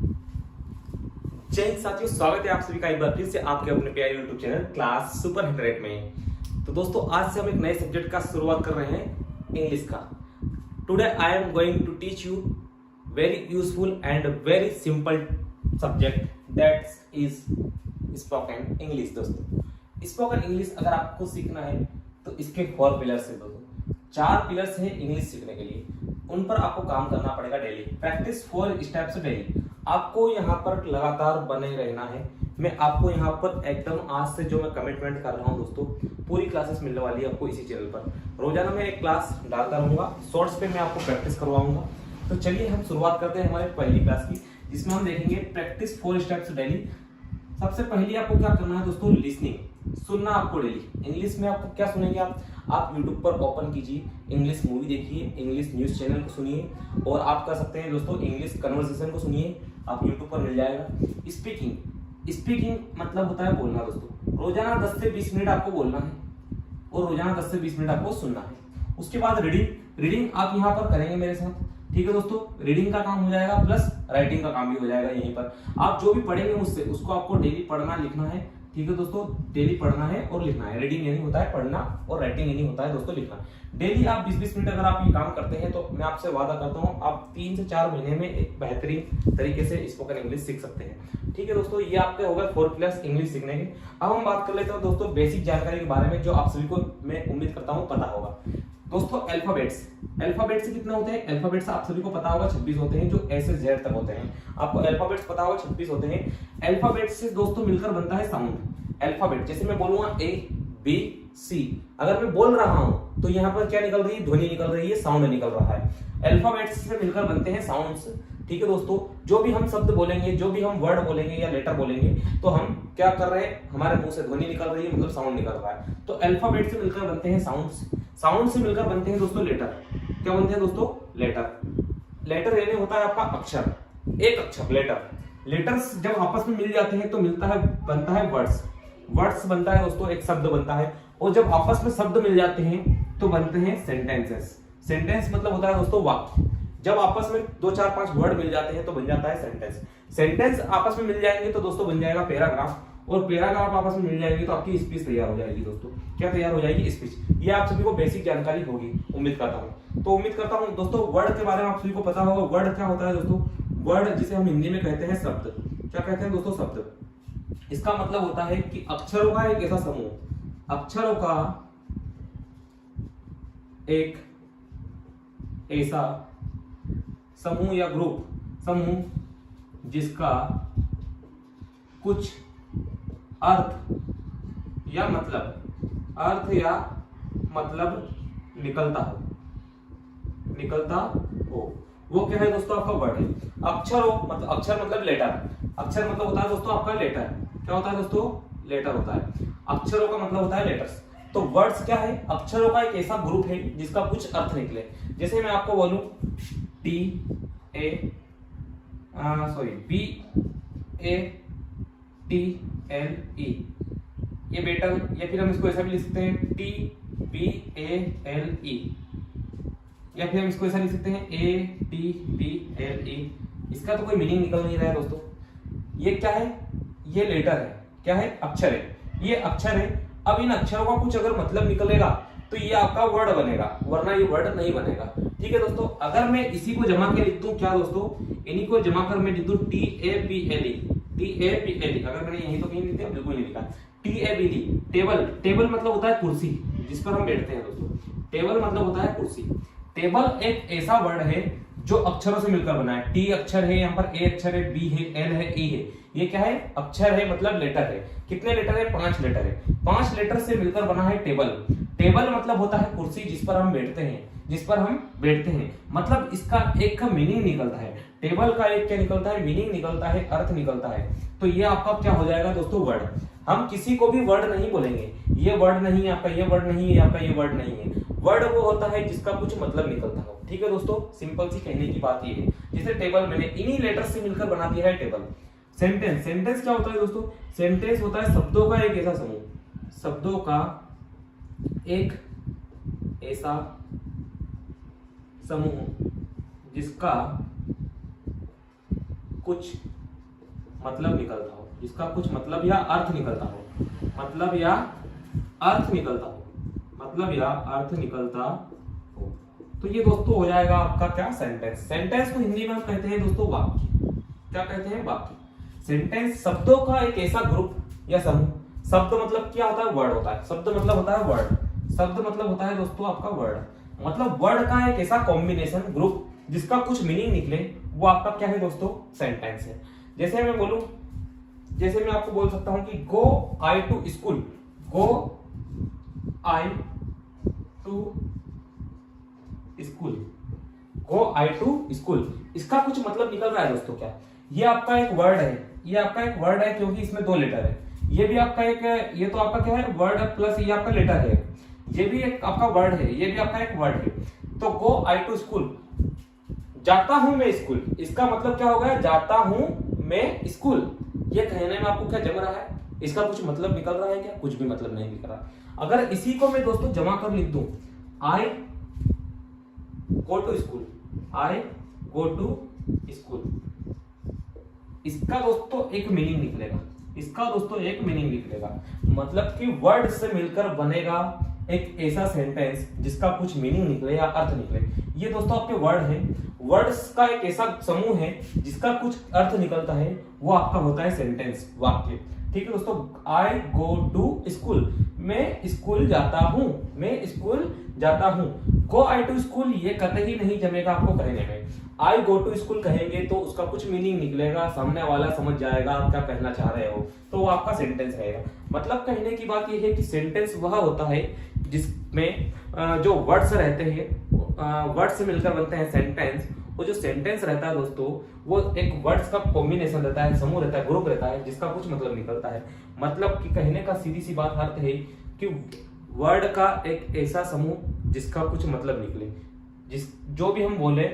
जय हिंद साथियों, स्वागत है आप सभी का एक बार फिर से आपके अपने प्यारे यूट्यूब चैनल क्लास सुपर 100 में। तो दोस्तों, आज से हम एक नए सब्जेक्ट का शुरुआत कर रहे हैं, इंग्लिश का। Today I am going to teach you very useful and very simple subject that is spoken English. दोस्तों, स्पोकन इंग्लिश अगर आपको सीखना है तो इसके 4 पिलर्स है। दोस्तों, 4 पिलर्स है इंग्लिश सीखने के लिए, उन पर आपको काम करना पड़ेगा डेली। Practice 4 steps daily. आपको यहाँ पर लगातार बने रहना है। मैं आपको यहाँ पर एकदम आज से जो मैं कमिटमेंट कर रहा हूँ दोस्तों, पूरी क्लासेस मिलने वाली है आपको इसी चैनल पर। रोजाना मैं एक क्लास डालता रहूंगा, शॉर्ट्स पे मैं आपको प्रैक्टिस करवाऊंगा। तो चलिए हम शुरुआत करते हैं हमारे पहली क्लास की, जिसमें हम देखेंगे प्रैक्टिस 4 स्टेप्स डेली। सबसे पहले आपको क्या करना है दोस्तों, लिसनिंग, सुनना आपको डेली। इंग्लिश में आपको क्या सुनेंगे आप यूट्यूब पर ओपन कीजिए, इंग्लिश मूवी देखिए, इंग्लिश न्यूज चैनल को सुनिए, और आप कर सकते हैं दोस्तों इंग्लिश कन्वर्सेशन को सुनिए, आप यूट्यूब पर मिल जाएगा। स्पीकिंग मतलब होता है बोलना। दोस्तों, रोजाना 10 से 20 मिनट आपको बोलना है और रोजाना 10 से 20 मिनट आपको सुनना है। उसके बाद रीडिंग आप यहाँ पर करेंगे मेरे साथ, ठीक है दोस्तों। रीडिंग का काम हो जाएगा प्लस राइटिंग का काम भी हो जाएगा। यहीं पर आप जो भी पढ़ेंगे मुझसे उसको आपको डेली पढ़ना लिखना है, ठीक है दोस्तों। डेली पढ़ना है और लिखना है। रीडिंग यानी होता है पढ़ना और राइटिंग यानी होता है दोस्तों लिखना। डेली आप 20-20 मिनट अगर आप ये काम करते हैं तो मैं आपसे वादा करता हूँ आप 3 से 4 महीने में एक बेहतरीन तरीके से स्पोकन इंग्लिश सीख सकते हैं, ठीक है दोस्तों। ये आपके हो गए 4 प्लस इंग्लिश सीखने के। अब हम बात कर लेते हैं दोस्तों बेसिक जानकारी के बारे में, जो आप सभी को मैं उम्मीद करता हूँ पता होगा। दोस्तों, अल्फाबेट्स कितने होते हैं? अल्फाबेट्स आप सभी को पता होगा 26 होते हैं, जो ए से जेड तक होते हैं। आपको अल्फाबेट्स पता होगा 26 होते हैं। अल्फाबेट्स से दोस्तों मिलकर बनता है साउंड। अल्फाबेट जैसे मैं बोलूंगा ए बी सी, अगर मैं बोल रहा हूं तो यहाँ पर क्या निकल रही है? ध्वनि निकल रही है, साउंड निकल रहा है। अल्फाबेट्स से मिलकर बनते हैं साउंड्स, ठीक है दोस्तों। जो भी हम शब्द बोलेंगे, जो भी हम वर्ड बोलेंगे या लेटर बोलेंगे, तो हम क्या कर रहे हैं? हमारे मुंह से ध्वनि निकल रही है, मतलब साउंड निकल रहा है। तो अल्फाबेट से मिलकर बनते हैं साउंड्स, साउंड से मिलकर बनते हैं दोस्तों लेटर। क्या बनते हैं दोस्तों? लेटर यानी होता है आपका अक्षर, एक अक्षर लेटर। लेटर्स जब आपस में मिल जाते हैं तो बनता है वर्ड्स बनता है दोस्तों, एक शब्द बनता है। और जब आपस में शब्द मिल जाते हैं तो बनते हैं सेंटेंसेस। सेंटेंस मतलब होता है दोस्तों वाक्य। जब आपस में 2 4 5 वर्ड मिल जाते हैं तो बन जाता है सेंटेंस। सेंटेंस आपस में मिल जाएंगे तो दोस्तों बन जाएगा पैराग्राफ, और पैराग्राफ आपस में मिल जाएंगे तो आपकी स्पीच तैयार हो जाएगी दोस्तों। क्या तैयार हो जाएगी? स्पीच। ये आप सभी को बेसिक जानकारी होगी, उम्मीद करता हूँ। तो उम्मीद करता हूँ दोस्तों वर्ड के बारे में आप सभी को पता होगा। वर्ड क्या होता है दोस्तों? वर्ड जिसे हम हिंदी में कहते हैं शब्द। क्या कहते हैं दोस्तों? शब्द। इसका मतलब होता है कि अक्षरों का एक ऐसा समूह, अक्षरों का एक ऐसा समूह या समूह जिसका कुछ अर्थ या मतलब निकलता हो, वो क्या है दोस्तों? आपका वर्ड है। अक्षर मतलब लेटर। अक्षर मतलब होता है दोस्तों आपका लेटर। क्या होता है दोस्तों? लेटर होता है। अक्षरों का मतलब होता है लेटर्स। तो वर्ड्स क्या है? अक्षरों का एक ऐसा ग्रुप है जिसका कुछ अर्थ निकले। जैसे मैं आपको बोलूं BATLE, ये बेटल, या फिर हम इसको ऐसा भी लिख सकते हैं TBALE, या फिर हम इसको ऐसा लिख सकते हैं ATBLE। इसका तो कोई मीनिंग निकल नहीं रहा है दोस्तों। ये क्या है? ये लेटर है। क्या है? अक्षर है। ये अक्षर है। अब इन अक्षरों का कुछ अगर मतलब निकलेगा तो ये आपका वर्ड बनेगा, वरना ये वर्ड नहीं बनेगा, ठीक है दोस्तों। अगर मैं इसी को जमा के लिख दूं, क्या दोस्तों? इन्हीं को जमा कर मैं लिख दूं TABLE। अगर मैंने यहीं तो कहीं लिख दिया, बिल्कुल नहीं लिखा। TABLE, टेबल मतलब होता है कुर्सी, जिस पर हम बैठते हैं दोस्तों। टेबल मतलब होता है कुर्सी। टेबल एक ऐसा वर्ड है जो अक्षरों से मिलकर बना है। T अक्षर है, यहाँ पर A अक्षर है, B है, L है, E है। ये क्या है? अक्षर है, मतलब लेटर है। कितने लेटर है? 5 लेटर है। 5 लेटर से मिलकर बना है टेबल। टेबल मतलब होता है कुर्सी जिस पर हम बैठते हैं। मतलब इसका एक का मीनिंग निकलता है। टेबल का एक क्या निकलता है? मीनिंग निकलता है, अर्थ निकलता है। तो ये आपका क्या हो जाएगा दोस्तों? वर्ड। हम किसी को भी वर्ड नहीं बोलेंगे, ये वर्ड नहीं है आपका, ये वर्ड नहीं है आपका, ये वर्ड नहीं है। वर्ड वो होता है जिसका कुछ मतलब निकलता हो, ठीक है दोस्तों। सिंपल सी कहने की बात ये है। जैसे टेबल मैंने इन्हीं लेटर से मिलकर बना दिया है टेबल। सेंटेंस क्या होता है दोस्तों? सेंटेंस होता है शब्दों का एक ऐसा समूह, शब्दों का एक ऐसा समूह जिसका कुछ मतलब निकलता हो, जिसका कुछ मतलब या अर्थ निकलता हो, मतलब या अर्थ निकलता हो, मतलब या अर्थ निकलता हो। तो ये दोस्तों हो जाएगा आपका क्या, सेंटेंस। सेंटेंस को हिंदी में हम कहते हैं दोस्तों वाक्य। क्या कहते हैं, वाक्य। सेंटेंस शब्दों का एक ऐसा ग्रुप या समूह। शब्द मतलब क्या होता है, वर्ड होता है। शब्द मतलब होता है वर्ड। शब्द मतलब होता है दोस्तों आपका वर्ड। मतलब वर्ड का एक ऐसा कॉम्बिनेशन, ग्रुप, जिसका कुछ मीनिंग निकले, वो आपका क्या है दोस्तों, सेंटेंस है। जैसे मैं बोलूं, जैसे मैं आपको बोल सकता हूं कि go I to school. Go I to school. Go I to school, इसका कुछ मतलब निकल रहा है दोस्तों क्या, ये आपका एक वर्ड है। ये आपका एक वर्ड है क्योंकि इसमें 2 लेटर है। ये भी आपका एक, ये तो आपका क्या है, वर्ड प्लस ये आपका लेटर है। ये भी एक आपका वर्ड है, ये भी आपका एक वर्ड है। तो गो आई टू स्कूल, जाता हूं मैं स्कूल, इसका मतलब क्या हो गया, जाता हूं मैं स्कूल। ये कहने में आपको क्या जम रहा है, इसका कुछ मतलब निकल रहा है क्या, कुछ भी मतलब नहीं निकल रहा। अगर इसी को मैं दोस्तों जमा कर लिख दूं, I go to school, I go to school, इसका दोस्तों एक मीनिंग निकलेगा। इसका दोस्तों एक मीनिंग निकलेगा, मतलब कि वर्ड से मिलकर बनेगा एक ऐसा सेंटेंस जिसका कुछ मीनिंग निकले या अर्थ निकले। ये दोस्तों आपके वर्ड है। वर्ड्स का एक ऐसा समूह है जिसका कुछ अर्थ निकलता है, वो आपका होता है सेंटेंस, वाक्य। ठीक है दोस्तों, आई गो टू स्कूल, मैं स्कूल जाता हूं, मैं स्कूल जाता हूं। गो आई टू स्कूल ये कतई नहीं जमेगा आपको कहने में। आई गो टू स्कूल कहेंगे तो उसका कुछ मीनिंग निकलेगा, सामने वाला समझ जाएगा आप क्या कहना चाह रहे हो, तो वो आपका सेंटेंस रहेगा। मतलब कहने की बात यह है कि सेंटेंस वह होता है जिसमें जो वर्ड्स रहते हैं, वर्ड से मिलकर बनते हैं सेंटेंस। वो जो सेंटेंस रहता है दोस्तों, वो एक वर्ड्स का कॉम्बिनेशन रहता है, समूह रहता है, ग्रुप रहता है, जिसका कुछ मतलब निकलता है। मतलब कि कहने का सीधी सी बात अर्थ है कि वर्ड का एक ऐसा समूह जिसका कुछ मतलब निकले, जो भी हम बोले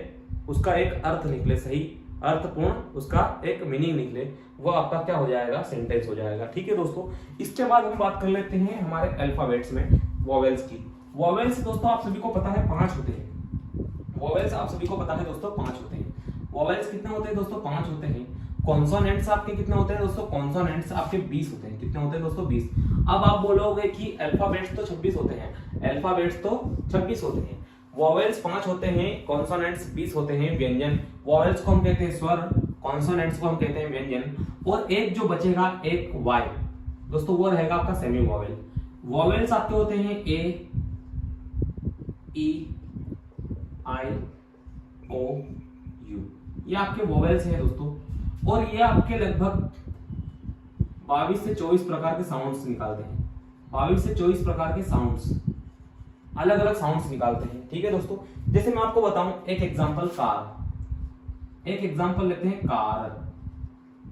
उसका एक अर्थ निकले, सही अर्थपूर्ण उसका एक मीनिंग निकले, वो आपका क्या हो जाएगा, सेंटेंस हो जाएगा। ठीक है दोस्तों, इसके बाद हम बात कर लेते हैं हमारे अल्फाबेट्स में वोवेल्स की। वोवेल्स दोस्तों आप सभी को पता है 5 होते हैं। वोवेल्स आप सभी को पता है दोस्तों 5 होते हैं। वोवेल्स कितने होते हैं दोस्तों, 5 होते हैं। कॉन्सोनेंट्स आपके कितने होते हैं दोस्तों, कॉन्सोनेंट्स आपके 20 होते हैं। कितने होते हैं दोस्तों, 20। अब आप बोलोगे कि अल्फाबेट्स तो 26 होते हैं, अल्फाबेट्स तो 26 होते हैं। वोवेल्स 5 होते हैं, कॉन्सोनेंट्स 20 होते हैं, व्यंजन। वोवेल्स को हम कहते हैं स्वर, कॉन्सोनेंट्स को हम कहते हैं व्यंजन। और एक जो बचेगा एक वाई दोस्तों, वो रहेगा आपका सेमी वोवेल। वोवेल्स आपके होते हैं ए, ई, आई, ओ, यू, ये आपके वोवेल्स हैं दोस्तों। और ये आपके लगभग 22 से 24 प्रकार के साउंड्स निकालते हैं। 22 से 24 प्रकार के साउंड्स, अलग अलग साउंड्स निकालते हैं। ठीक है दोस्तों, जैसे मैं आपको बताऊं एक एग्जांपल, कार। एक एग्जांपल लेते हैं कार।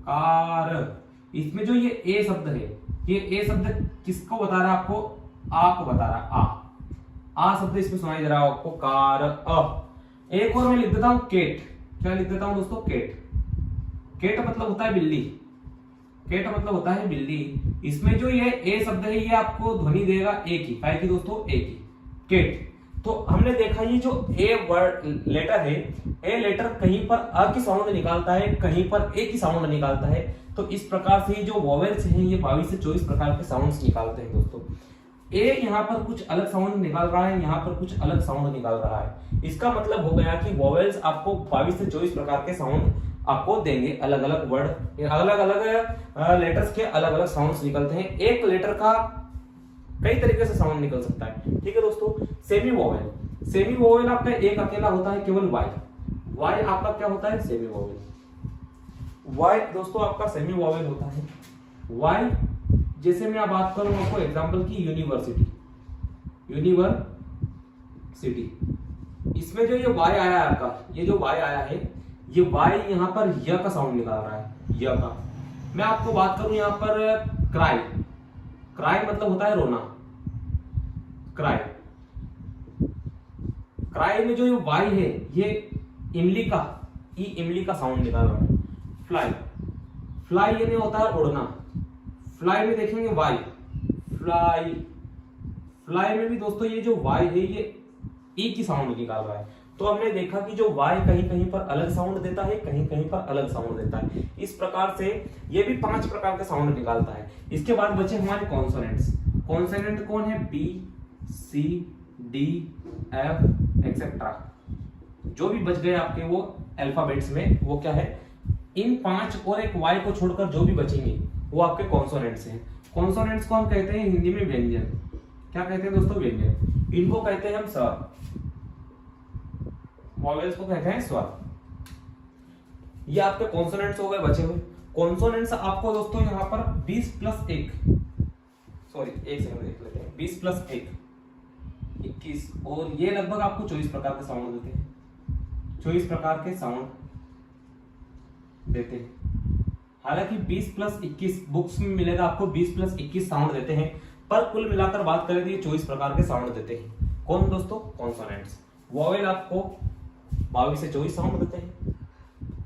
कार, इसमें जो ये ए शब्द है, ये ए शब्द किसको बता रहा है आपको, आ को बता रहा है। आ शब्द इसमें सुनाई दे रहा है आपको, कार। एक और मैं लिख देता हूं केट। क्या लिख देता हूं दोस्तों, केट। केट मतलब होता है बिल्ली। केट मतलब होता है बिल्ली। इसमें जो ये ए शब्द है ये आपको ध्वनि देगा ए की, काय की दोस्तों, ए की, केट। तो हमने देखा ये जो ए वर्ड लेटर है, ए लेटर कहीं पर अ की साउंड निकालता है, कहीं पर ए की साउंड निकालता है। तो इस प्रकार से जो वोवेल्स हैं ये 22 से 24 प्रकार के साउंड्स निकालते हैं दोस्तों। ए यहाँ पर कुछ अलग साउंड निकाल रहा है, यहाँ पर कुछ अलग साउंड निकाल रहा है। इसका मतलब हो गया कि वोवेल्स आपको 22 से 24 प्रकार के साउंड आपको देंगे। अलग अलग वर्ड, अलग अलग लेटर्स के अलग अलग साउंड्स निकलते हैं। एक लेटर का कई तरीके से साउंड निकल सकता है। ठीक है दोस्तों, सेमी वोवेल। सेमी वोवेल आपका एक अकेला होता है, केवल वाई। वाई आपका क्या होता है, सेमी वोवेल। वाई दोस्तों आपका सेमी वोवेल होता है। वाई, जैसे मैं बात करूं आपको एग्जांपल की, यूनिवर्सिटी। यूनिवर्सिटी, इसमें जो ये वाई आया है आपका, ये जो वाई आया है, ये वाई यहाँ पर य का साउंड निकाल रहा है, य का। मैं आपको बात करूं यहाँ पर क्राई। क्राई मतलब होता है रोना, क्राई। क्राई में जो ये वाई है, ये इमली का, ई इमली का साउंड निकाल रहा है। फ्लाई, फ्लाई ये नहीं होता है उड़ना। फ्लाई में देखेंगे वाई, फ्लाई। फ्लाई में भी दोस्तों ये जो वाई है ये ई की साउंड निकाल रहा है। तो हमने देखा कि जो y कहीं कहीं पर अलग साउंड देता है, कहीं कहीं पर अलग साउंड देता है। इस प्रकार से ये भी 5 प्रकार के साउंड निकालता है। इसके बाद बचे हमारे कॉन्सोनेंट्स। कॉन्सोनेंट कौन है? बी, सी, डी, एफ एक्सेट्रा। जो भी बच गए आपके वो अल्फाबेट्स में, वो क्या है? इन 5 और एक y को छोड़कर जो भी बचेंगे वो आपके कॉन्सोनेंट्स हैं। कॉन्सोनेंट्स को हम कहते हैं हिंदी में व्यंजन। क्या कहते हैं दोस्तों? व्यंजन। इनको कहते हैं हम स्वर। वॉवेल्स को कहते हैं स्वर। ये आपके कॉन्सोनेंट्स हो गए बचे हुए। कॉन्सोनेंट्स आपको दोस्तों यहाँ पर 20 + 1, सॉरी 1 सेकंड देख लेते हैं, 20 + 1 21, और ये लगभग आपको 24 प्रकार के साउंड देते हैं। 24 प्रकार के साउंड देते हैं। हालांकि 20 + 21 बुक्स में मिलेगा आपको, 20 + 21 साउंड देते हैं, पर कुल मिलाकर बात करें तो ये 24 प्रकार के साउंड देते हैं। कौन दोस्तों? कॉन्सोनेंट्स। वॉवेल आपको 22 से 24 साउंड देते हैं।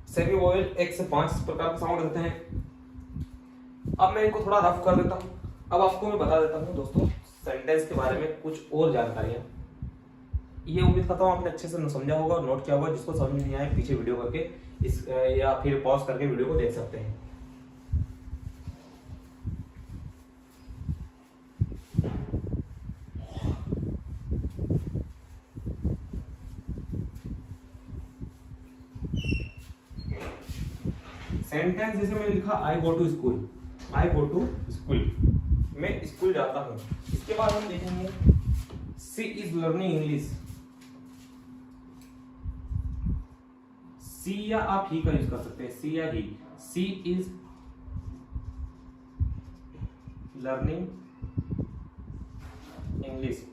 सेमी वॉवेल 1 से 5 प्रकार के साउंड देते हैं। अब मैं इनको थोड़ा रफ कर देता हूँ। अब आपको मैं बता देता हूँ दोस्तों सेंटेंस के बारे में कुछ और जानकारियां। ये उम्मीद करता हूँ आपने अच्छे से समझा होगा और नोट किया होगा। जिसको समझ नहीं आए पीछे वीडियो करके इस या फिर पॉज करके वीडियो को देख सकते हैं। सेंटेंस जैसे मैंने लिखा I go to school, I go to school, मैं स्कूल जाता हूं। इसके बाद हम देखेंगे she is learning English. She या आप ही का यूज कर सकते हैं, सी या ही। सी इज लर्निंग इंग्लिश,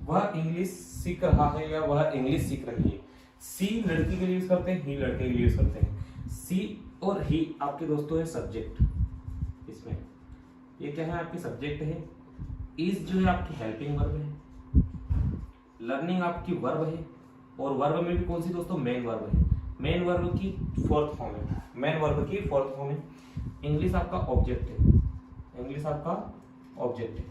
वह इंग्लिश सीख रहा है या वह इंग्लिश सीख रही है। सी लड़की के लिए यूज करते हैं, ही लड़के के लिए यूज करते हैं। सी और ही आपके दोस्तों है सब्जेक्ट। इसमें ये क्या है? आपके सब्जेक्ट है। इज जो है आपकी हेल्पिंग वर्ब है। लर्निंग आपकी वर्ब है, और वर्ब में भी कौन सी दोस्तों? मेन वर्ब है। मेन वर्ब की 4th फॉर्म है, मेन वर्ब की 4th फॉर्म है। इंग्लिश आपका ऑब्जेक्ट है, इंग्लिश आपका ऑब्जेक्ट है।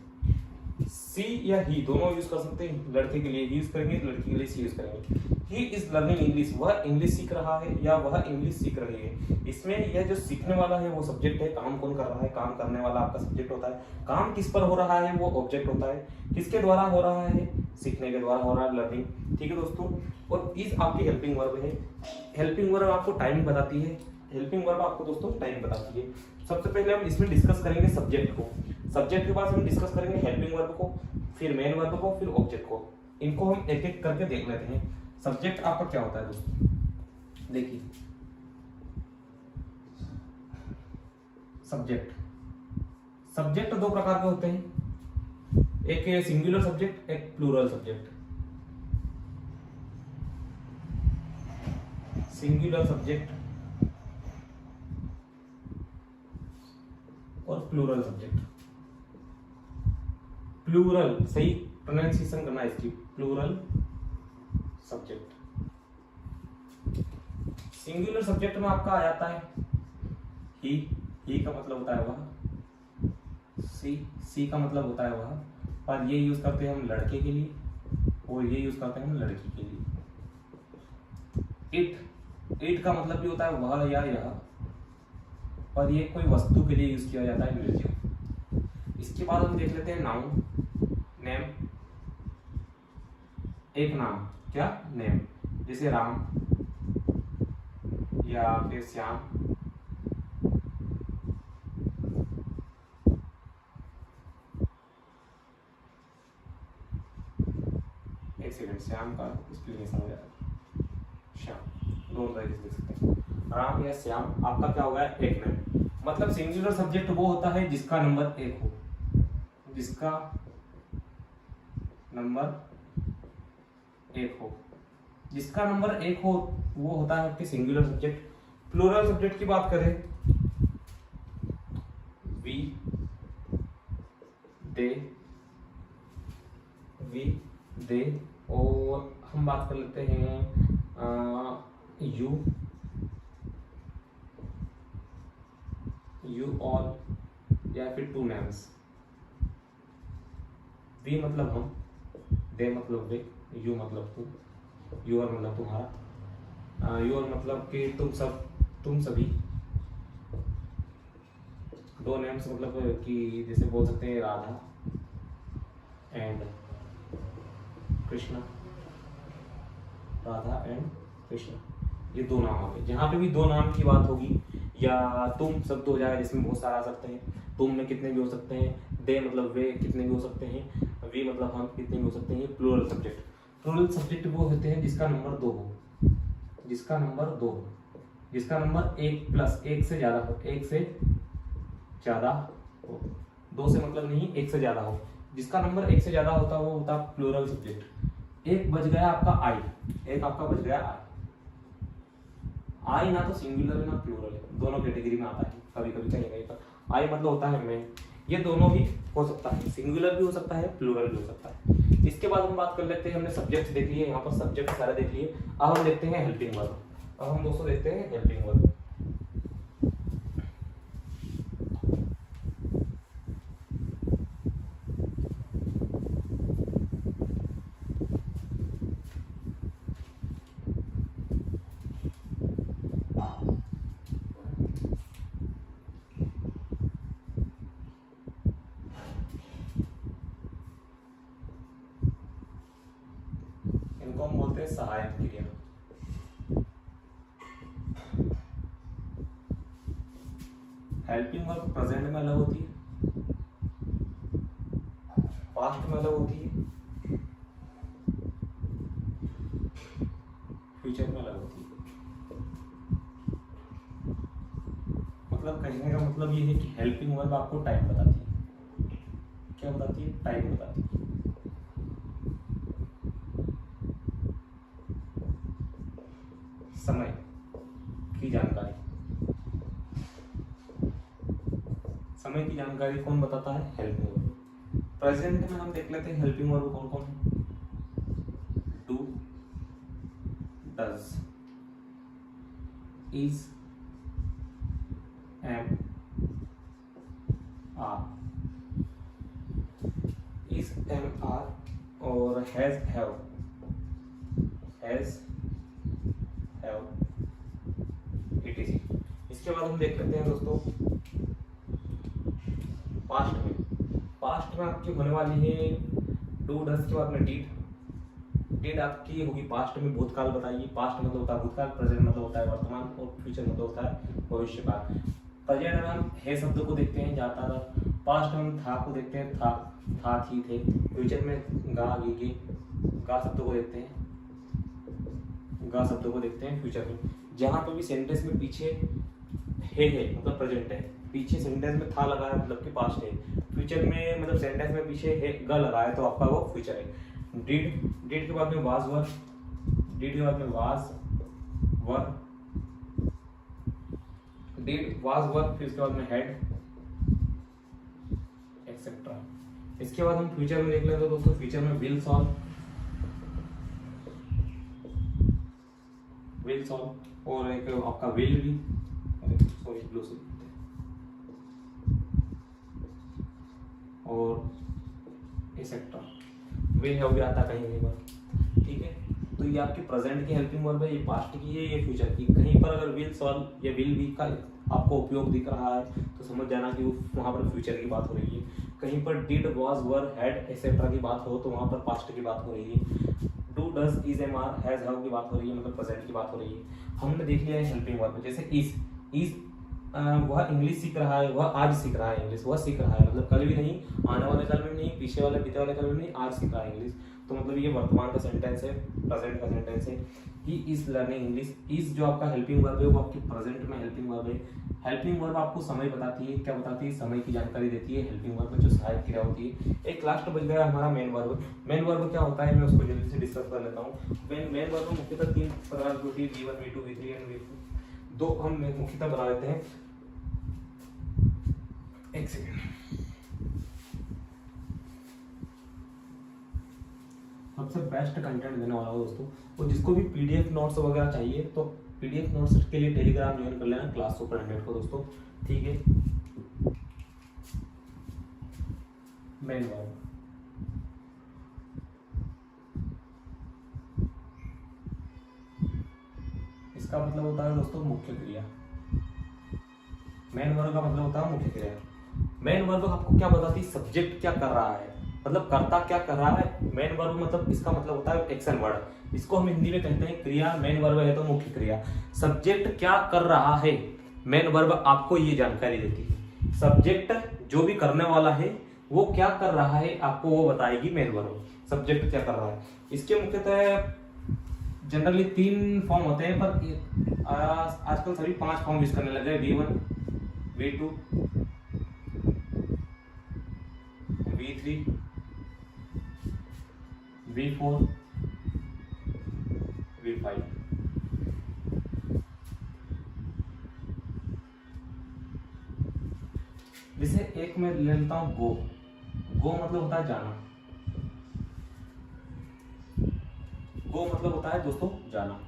सी या ही दोनों यूज कर सकते हैं। लड़के के लिए यूज करेंगे, लड़की के लिए सी यूज करेंगे। ही इज लर्निंग इंग्लिश, वह इंग्लिश सीख रहा है या वह इंग्लिश सीख रही है। इसमें यह जो सीखने वाला है वो सब्जेक्ट है। काम कौन कर रहा है? काम करने वाला आपका सब्जेक्ट होता है। काम किस पर हो रहा है? वो ऑब्जेक्ट होता है। किसके द्वारा हो रहा है? सीखने के द्वारा हो रहा है, लर्निंग। ठीक है दोस्तों। और इज आपकी हेल्पिंग वर्ब है। हेल्पिंग वर्ब आपको टाइम बताती है। हेल्पिंग वर्ब आपको दोस्तों टाइम बताती है। सबसे पहले हम इसमें डिस्कस करेंगे सब्जेक्ट को। सब्जेक्ट के बाद हम डिस्कस करेंगे हेल्पिंग वर्ब को, फिर मेन वर्ब को, फिर ऑब्जेक्ट को। इनको हम एक एक करके देख लेते हैं। सब्जेक्ट आपका क्या होता है दोस्तों? देखिए सब्जेक्ट, सब्जेक्ट 2 प्रकार के होते हैं। एक है सिंगुलर सब्जेक्ट, एक प्लूरल सब्जेक्ट। सिंगुलर सब्जेक्ट और प्लूरल सब्जेक्ट। प्लूरल सही प्रोनाउंसिएशन करना है इसकी, प्लूरल सब्जेक्ट। सिंगुलर सब्जेक्ट में आपका आ जाता है ही का मतलब होता है वह। सी का मतलब होता है वह, पर ये यूज करते हैं हम लड़के के लिए और ये यूज करते हैं हम लड़की के लिए। इट का मतलब भी होता है वह या यह, पर ये कोई वस्तु के लिए यूज किया जाता है, म्यूजियम। इसके बाद हम देख लेते हैं नाउन, नेम। एक नाम, क्या? नेम। जैसे राम या फिर श्याम। एक सेकंड, श्याम का एक्सप्लेनेशन हो जाता है। श्याम दोनों तरीके से देख सकते हैं। राम या श्याम आपका क्या होगा? एक नेम। मतलब सिंगुलर सब्जेक्ट वो होता है जिसका नंबर 1 हो, जिसका नंबर 1 हो, जिसका नंबर 1 हो वो होता है आपके सिंगुलर सब्जेक्ट। प्लूरल सब्जेक्ट की बात करें, वी, दे, और हम बात कर लेते हैं यू ऑल, या फिर 2 नेम्स। वी मतलब हम, दे मतलब वे, यू मतलब तुम, योर मतलब तुम्हारा, योर मतलब कि तुम सभी। दो नेम्स मतलब कि जैसे बोल सकते हैं राधा एंड कृष्णा, राधा एंड कृष्णा, ये दो नाम हो गए। जहाँ पे भी दो नाम की बात होगी या तुम शब्द हो जाएगा जिसमें बहुत सारा आ सकते हैं। तुम में कितने भी हो सकते हैं, दे मतलब वे कितने भी हो सकते हैं, वी मतलब हम कितने भी हो सकते हैं। प्लूरल सब्जेक्ट, प्लूरल सब्जेक्ट वो होते हैं जिसका नंबर दो हो, जिसका नंबर दो हो, जिसका नंबर एक प्लस एक से ज्यादा हो, एक से ज्यादा हो, दो से मतलब नहीं, एक से ज्यादा हो। जिसका नंबर एक से ज्यादा होता है वो होता है प्लूरल सब्जेक्ट। एक बच गया आपका आई, एक आपका बच गया आई। आई ना तो सिंगुलर है ना प्लूरल है, दोनों कैटेगरी में आता है। कभी कभी कहीं कहीं पर आई मतलब होता है मैं, ये दोनों भी हो सकता है, सिंगुलर भी हो सकता है, प्लूरल भी हो सकता है। इसके बाद हम बात कर लेते हैं, हमने सब्जेक्ट देख लिए, यहाँ पर सब्जेक्ट सारे देख लिए। अब हम देखते हैं हेल्पिंग वर्ब। अब हम दोस्तों देखते हैं हेल्पिंग वर्ब। इनको हम बोलते हैं सहायक क्रिया। हेल्पिंग वर्ब प्रेजेंट में अलग होती है, पास्ट में अलग होती है, फ्यूचर में अलग होती है। मतलब कहने का मतलब ये है कि हेल्पिंग वर्ब आपको टाइम बताती है। क्या बताती है? टाइम बताती है। समय की जानकारी, समय की जानकारी कौन बताता है? Helping verb. प्रेजेंट में हम देख लेते हैं हेल्पिंग वर्ब कौन कौन है। Do, does, is, am, are, is, am, are और has, have, has, have, etc. इसके बाद हम देख लेते हैं दोस्तों पास्ट में। पास्ट में आपकी होने वाली है डू, डज के बाद में डिड। डिड आपकी होगी पास्ट में, भूतकाल बताइए। पास्ट मतलब होता है भूतकाल, प्रेजेंट मतलब होता है वर्तमान और फ्यूचर मतलब होता है भविष्यकाल। प्रेजेंट में हम है शब्द को देखते हैं, जाता था। पास्ट में हम था को देखते हैं, था थी थे। फ्यूचर में गा गी गे, गा शब्द को देखते हैं, गा शब्द को देखते हैं फ्यूचर में। जहां पर भी सेंटेंस में पीछे है मतलब प्रेजेंट है, पीछे सेंटेंस में था लगा है मतलब कि पास्ट है। फ्यूचर में मतलब सेंटेंस में पीछे है ग लगा है तो आपका वो फ्यूचर है। डिड, डिड के बाद में वाज वर, डिड के बाद में वाज वर, डिड वाज वर, फिर इसके बाद में हैड एक्सेट्रा। इसके बाद हम फ्यूचर में देख लेते हैं दोस्तों, फ्यूचर में विल सॉल्व, विल सॉल्व और एक आपका विल भी, सॉरी ब्लू से, और एक्सेट्रा। विल हो गया था कहीं कहीं पर, ठीक है। तो ये आपकी प्रेजेंट की हेल्पिंग वर्ब है, ये पास्ट की है, ये फ्यूचर की। कहीं पर अगर विल सॉल्व या विल बी का आपको उपयोग दिख रहा है तो समझ जाना कि वहां पर फ्यूचर की बात हो रही है। कहीं पर did was were had etcetera की बात हो तो वहां पर पास्ट की बात हो रही है। Do does is am are has have की बात हो रही है, मतलब प्रेजेंट की बात हो रही है। हमने देख लिया है हेल्पिंग वर्ब, जैसे इज वह इंग्लिश सीख रहा है, वह आज सीख रहा है इंग्लिश, वह सीख रहा है मतलब कल भी नहीं, आने वाले कल में नहीं, पीछे वाले बीते वाले कल में नहीं, आज सीख रहा है इंग्लिश। तो मतलब ये वर्तमान का सेंटेंस है, प्रेजेंट का सेंटेंस है। He is learning English. Is जो आपका हेल्पिंग वर्ब है वो आपकी प्रेजेंट में हेल्पिंग वर्ब है। हेल्पिंग वर्ब आपको समय बताती है, क्या बताती है? समय की जानकारी देती है हेल्पिंग वर्ब में, जो सहायक क्रिया होती है। एक लास्ट बच गया हमारा मेन वर्ब। मेन वर्ब क्या होता है मैं उसको जल्दी से डिस्कस कर लेता हूँ। मेन वर्ब मुख्यतः तीन प्रकार की होती है, V1, V2, V3 and V4। दो हम मुख्यतः बना लेते हैं। एक सेकेंड, सबसे बेस्ट कंटेंट देने वाला हूँ दोस्तों, और जिसको भी पीडीएफ नोट्स वगैरह चाहिए तो पीडीएफ नोट्स के लिए टेलीग्राम ज्वाइन कर लेना क्लास सुपरटेंडेंट को दोस्तों, ठीक है। मेन वर्ब, इसका मतलब होता है दोस्तों मुख्य क्रिया। मेन वर्ब का मतलब होता है मुख्य क्रिया। मेन वर्ब आपको क्या बताती है, सब्जेक्ट क्या कर रहा है, मतलब कर्ता क्या कर रहा है। मेन वर्ब मतलब इसका मतलब होता है एक्शन वर्ड, इसको हम हिंदी में कहते हैं क्रिया। मेन वर्ब है तो मुख्य क्रिया। सब्जेक्ट क्या कर रहा है, मेन वर्ब आपको ये जानकारी देती है। सब्जेक्ट जो भी करने वाला है वो क्या कर रहा है आपको वो बताएगी मेन वर्ब। सब्जेक्ट क्या कर रहा है, इसके मुख्यतः जनरली 3 फॉर्म होते हैं, पर आजकल सभी 5 फॉर्म यूज करने लगे। V1, V2, V3, V4, V5। जैसे एक मैं ले लेता हूं गो। गो मतलब होता है जाना। गो मतलब होता है दोस्तों जाना।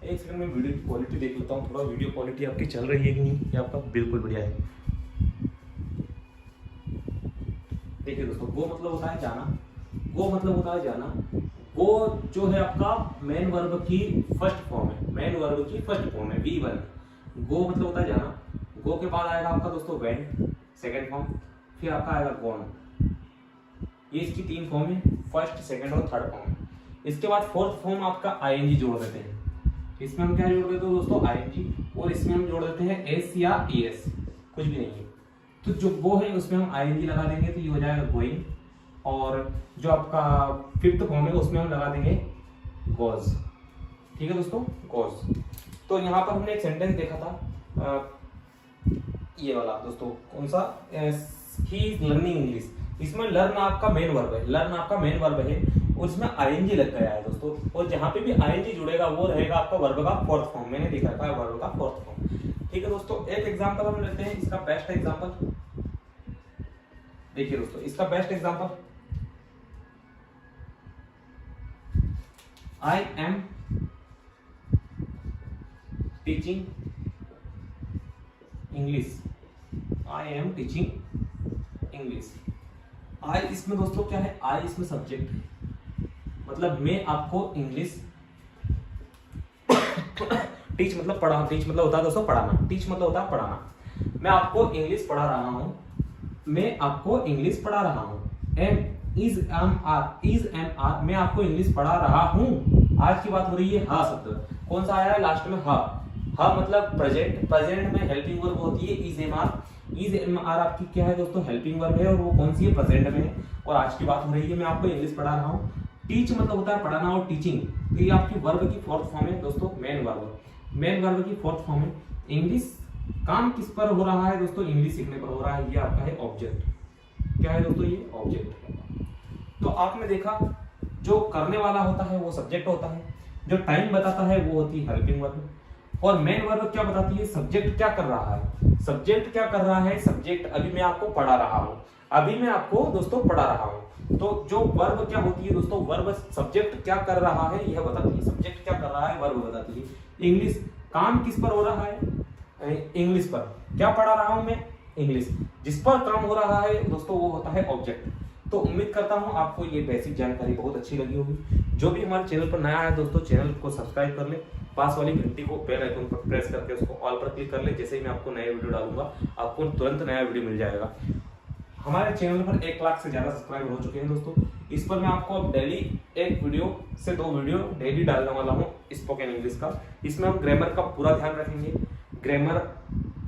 एक सेकंड में वीडियो की क्वालिटी देख लेता हूँ, थोड़ा वीडियो क्वालिटी आपकी चल रही है कि नहीं, ये आपका बिल्कुल बढ़िया है। देखिए दोस्तों, गो मतलब होता है जाना। गो मतलब होता है जाना। गो जो है आपका मेन वर्ब की फर्स्ट फॉर्म है। मेन वर्ब की फर्स्ट फॉर्म है V1। गो मतलब होता है जाना। गो के बाद आएगा आपका दोस्तों वेंट, सेकेंड फॉर्म। फिर आपका आएगा गॉन। ये इसकी 3 फॉर्म है, फर्स्ट, सेकेंड और थर्ड फॉर्म। इसके बाद फोर्थ फॉर्म आपका ING जोड़ देते हैं। इसमें हम क्या जोड़ देते हैं दोस्तों, ING, और इसमें हम जोड़ देते हैं S या ES, कुछ भी नहीं है। तो जो गो है उसमें हम ING लगा देंगे तो ये हो जाएगा गोइंग। और जो आपका फिफ्थ फॉर्म है उसमें हम लगा देंगे गोज। ठीक है दोस्तों, गोज। तो यहाँ पर हमने एक सेंटेंस देखा था, ये वाला दोस्तों, कौन सा, ही इज लर्निंग इंग्लिश। इसमें लर्न आपका मेन वर्ब है, लर्न आपका मेन वर्ब है और इसमें ING लग गया है दोस्तों। और जहां पे भी ING जुड़ेगा वो रहेगा आपका वर्ब का फोर्थ फॉर्म। मैंने देखा है वर्ब का फोर्थ फॉर्म। ठीक है दोस्तों, एक एग्जांपल हम लेते हैं, इसका बेस्ट एग्जांपल देखिए दोस्तों, इसका best example, I am teaching English. I am teaching English. I इसमें दोस्तों क्या है, आई इसमें सब्जेक्ट है, मतलब मैं आपको इंग्लिश टीच मतलब पढ़ा, टीच मतलब होता है दोस्तों पढ़ाना, टीच मतलब होता है पढ़ाना। मैं आपको इंग्लिश पढ़ा रहा हूं, मैं आपको इंग्लिश पढ़ा रहा हूं। एम इज एम आर, मैं आपको इंग्लिश पढ़ा रहा हूं। आज की बात हो रही है हा शब्द, कौन सा आया है लास्ट में, हा। हा मतलब प्रेजेंट, प्रेजेंट में हेल्पिंग वर्ब होती है is am are. Is am are आपकी क्या है दोस्तों, हेल्पिंग वर्ब है, और वो कौन सी है, प्रेजेंट में है। और आज की बात हो रही है मैं आपको इंग्लिश पढ़ा रहा हूँ। टीच मतलब होता है पढ़ाना, और टीचिंग तो ये आपकी वर्ब की फोर्थ फॉर्म है दोस्तों, मेन वर्ब। मेन वर्ब की फोर्थ फॉर्म है। इंग्लिश काम किस पर हो रहा है दोस्तों, इंग्लिश सीखने पर हो रहा है, ये आपका है ऑब्जेक्ट। क्या है दोस्तों, ये ऑब्जेक्ट है। तो आपने देखा जो करने वाला होता है वो सब्जेक्ट होता है, जो टाइम बताता है वो होती है हेल्पिंग वर्ब, और मेन वर्ब क्या बताती है, सब्जेक्ट क्या कर रहा है। सब्जेक्ट क्या कर रहा है, सब्जेक्ट अभी मैं आपको पढ़ा रहा हूं, अभी मैं आपको दोस्तों पढ़ा रहा हूं। तो जो वर्ब क्या होती है दोस्तों, वर्ब सब्जेक्ट क्या कर रहा है यह बताती है, सब्जेक्ट क्या कर रहा है वर्ब बताती है। इंग्लिश काम किस पर हो रहा है, इंग्लिश पर। क्या पढ़ा रहा हूं मैं, इंग्लिश। जिस पर काम हो रहा है दोस्तों वो होता है ऑब्जेक्ट। तो उम्मीद करता हूं आपको ये बेसिक जानकारी बहुत अच्छी लगी होगी। जो भी हमारे चैनल पर नया है दोस्तों, चैनल को सब्सक्राइब कर ले, पास वाली घंटी को बेल आइकन पर प्रेस करके उसको ऑल पर क्लिक कर ले। जैसे ही मैं आपको नया वीडियो डालूंगा आपको तुरंत नया वीडियो मिल जाएगा। हमारे चैनल पर 1 लाख से ज्यादा सब्सक्राइबर हो चुके हैं दोस्तों। इस पर मैं आपको अब डेली 1 वीडियो से 2 वीडियो डेली डालने वाला हूँ स्पोकन इंग्लिश का। इसमें हम ग्रामर का पूरा ध्यान रखेंगे, ग्रामर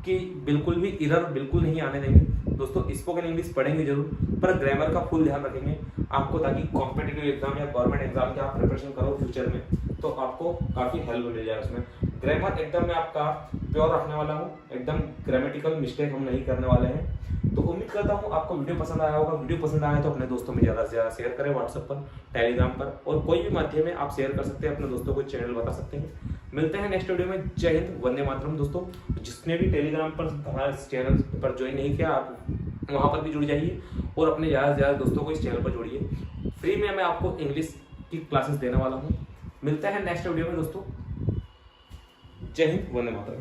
की बिल्कुल भी एरर बिल्कुल नहीं आने देंगे दोस्तों। स्पोकन इंग्लिश पढ़ेंगे जरूर, पर ग्रामर का फुल ध्यान रखेंगे आपको, ताकि कॉम्पिटिटिव एग्जाम या गवर्नमेंट एग्जाम की आप प्रिपरेशन करो फ्यूचर में तो आपको काफी हेल्प मिल जाए उसमें। ग्रामर एकदम मैं आपका प्योर रखने वाला हूँ, एकदम ग्रामेटिकल मिस्टेक हम नहीं करने वाले हैं। तो उम्मीद करता हूँ आपको वीडियो पसंद आया होगा। वीडियो पसंद आया तो अपने दोस्तों में ज्यादा से ज्यादा शेयर करें, व्हाट्सएप पर, टेलीग्राम पर, और कोई भी माध्यम में आप शेयर कर सकते हैं, अपने दोस्तों को चैनल बता सकते हैं। मिलते हैं नेक्स्ट वीडियो में। जय हिंद, वंदे मातरम दोस्तों। जिसने भी टेलीग्राम पर हमारे चैनल पर ज्वाइन नहीं किया आप वहां पर भी जुड़ जाइए, और अपने ज्यादा से ज्यादा दोस्तों को इस चैनल पर जोड़िए। फ्री में मैं आपको इंग्लिश की क्लासेस देने वाला हूँ। मिलते हैं नेक्स्ट वीडियो में दोस्तों। जय हिंद, वंदे मातरम।